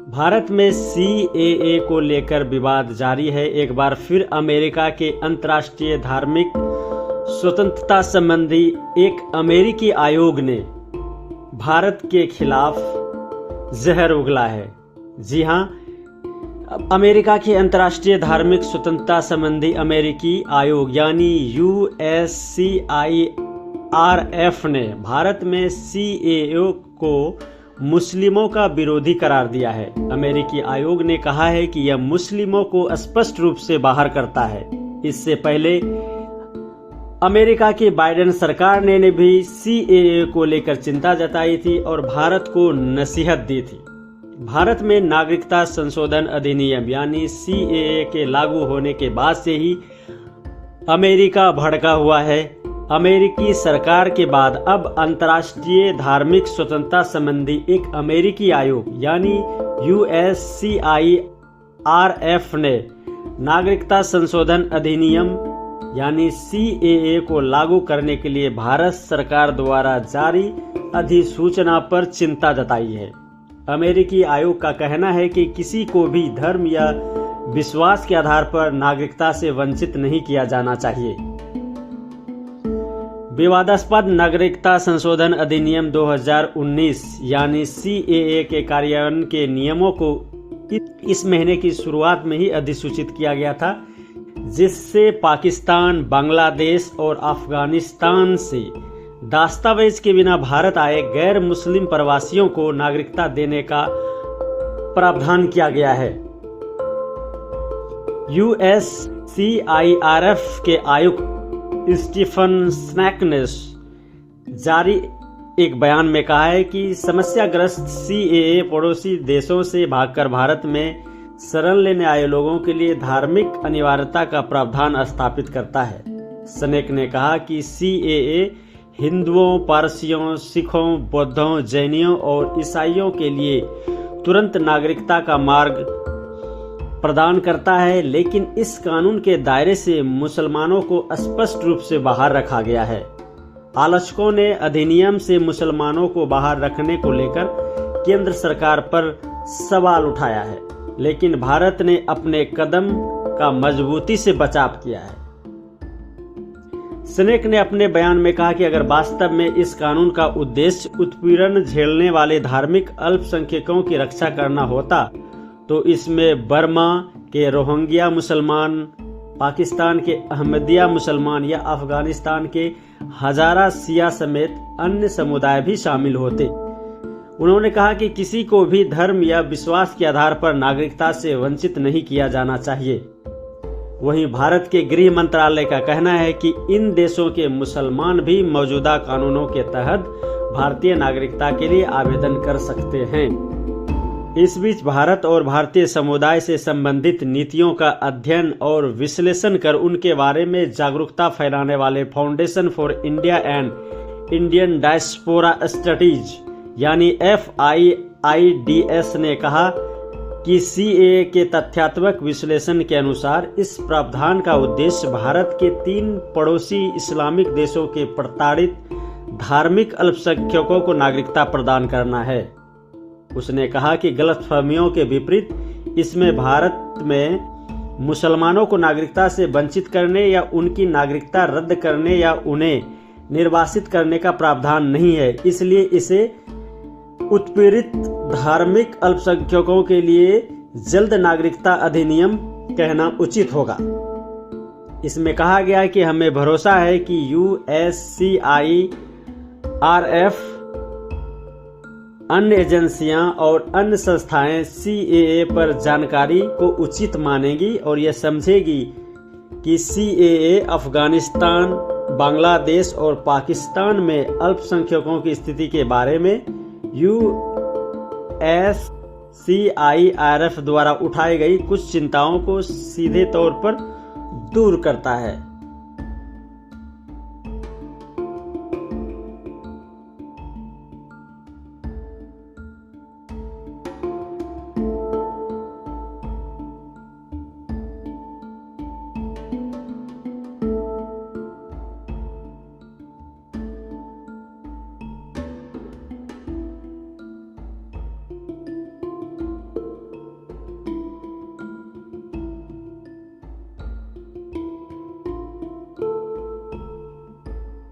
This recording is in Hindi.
भारत में CAA को लेकर विवाद जारी है। एक बार फिर अमेरिका के अंतर्राष्ट्रीय धार्मिक स्वतंत्रता संबंधी एक अमेरिकी आयोग ने भारत के खिलाफ जहर उगला है। जी हां, अमेरिका के अंतर्राष्ट्रीय धार्मिक स्वतंत्रता संबंधी अमेरिकी आयोग यानी USCIRF ने भारत में CAA को मुस्लिमों का विरोधी करार दिया है। अमेरिकी आयोग ने कहा है कि यह मुस्लिमों को स्पष्ट रूप से बाहर करता है। इससे पहले अमेरिका की बाइडेन सरकार ने भी CAA को लेकर चिंता जताई थी और भारत को नसीहत दी थी। भारत में नागरिकता संशोधन अधिनियम यानी CAA के लागू होने के बाद से ही अमेरिका भड़का हुआ है। अमेरिकी सरकार के बाद अब अंतर्राष्ट्रीय धार्मिक स्वतंत्रता संबंधी एक अमेरिकी आयोग यानी USCIRF ने नागरिकता संशोधन अधिनियम यानी CAA को लागू करने के लिए भारत सरकार द्वारा जारी अधिसूचना पर चिंता जताई है। अमेरिकी आयोग का कहना है कि किसी को भी धर्म या विश्वास के आधार पर नागरिकता से वंचित नहीं किया जाना चाहिए। विवादास्पद नागरिकता संशोधन अधिनियम 2019 यानी CAA के कार्यान्वयन के नियमों को इस महीने की शुरुआत में ही अधिसूचित किया गया था, जिससे पाकिस्तान, बांग्लादेश और अफगानिस्तान से दस्तावेज के बिना भारत आए गैर मुस्लिम प्रवासियों को नागरिकता देने का प्रावधान किया गया है। USCIRF के आयुक्त स्टीफन स्नैक ने जारी एक बयान में कहा है कि समस्याग्रस्त CAA पड़ोसी देशों से भागकर भारत में शरण लेने आए लोगों के लिए धार्मिक अनिवार्यता का प्रावधान स्थापित करता है। स्नैक ने कहा कि CAA हिंदुओं, पारसियों, सिखों, बौद्धों, जैनियों और ईसाइयों के लिए तुरंत नागरिकता का मार्ग प्रदान करता है, लेकिन इस कानून के दायरे से मुसलमानों को स्पष्ट रूप से बाहर रखा गया है। आलोचकों ने अधिनियम से मुसलमानों को बाहर रखने को लेकर केंद्र सरकार पर सवाल उठाया है, लेकिन भारत ने अपने कदम का मजबूती से बचाव किया है। स्नैक ने अपने बयान में कहा कि अगर वास्तव में इस कानून का उद्देश्य उत्पीड़न झेलने वाले धार्मिक अल्पसंख्यकों की रक्षा करना होता तो इसमें बर्मा के रोहिंग्या मुसलमान, पाकिस्तान के अहमदिया मुसलमान या अफगानिस्तान के हजारा शिया समेत अन्य समुदाय भी शामिल होते। उन्होंने कहा कि किसी को भी धर्म या विश्वास के आधार पर नागरिकता से वंचित नहीं किया जाना चाहिए। वहीं भारत के गृह मंत्रालय का कहना है कि इन देशों के मुसलमान भी मौजूदा कानूनों के तहत भारतीय नागरिकता के लिए आवेदन कर सकते हैं। इस बीच भारत और भारतीय समुदाय से संबंधित नीतियों का अध्ययन और विश्लेषण कर उनके बारे में जागरूकता फैलाने वाले foundation for India and Indian diaspora studies यानी FIIDS ने कहा कि CAA के तथ्यात्मक विश्लेषण के अनुसार इस प्रावधान का उद्देश्य भारत के 3 पड़ोसी इस्लामिक देशों के प्रताड़ित धार्मिक अल्पसंख्यकों को नागरिकता प्रदान करना है। उसने कहा कि गलतफहमियों के विपरीत इसमें भारत में मुसलमानों को नागरिकता से वंचित करने या उनकी नागरिकता रद्द करने या उन्हें निर्वासित करने का प्रावधान नहीं है। इसलिए इसे उत्पीड़ित धार्मिक अल्पसंख्यकों के लिए जल्द नागरिकता अधिनियम कहना उचित होगा। इसमें कहा गया है कि हमें भरोसा है कि USCIRF, अन्य एजेंसियां और अन्य संस्थाएं CAA पर जानकारी को उचित मानेगी और यह समझेगी कि CAA अफगानिस्तान, बांग्लादेश और पाकिस्तान में अल्पसंख्यकों की स्थिति के बारे में USCIRF द्वारा उठाई गई कुछ चिंताओं को सीधे तौर पर दूर करता है।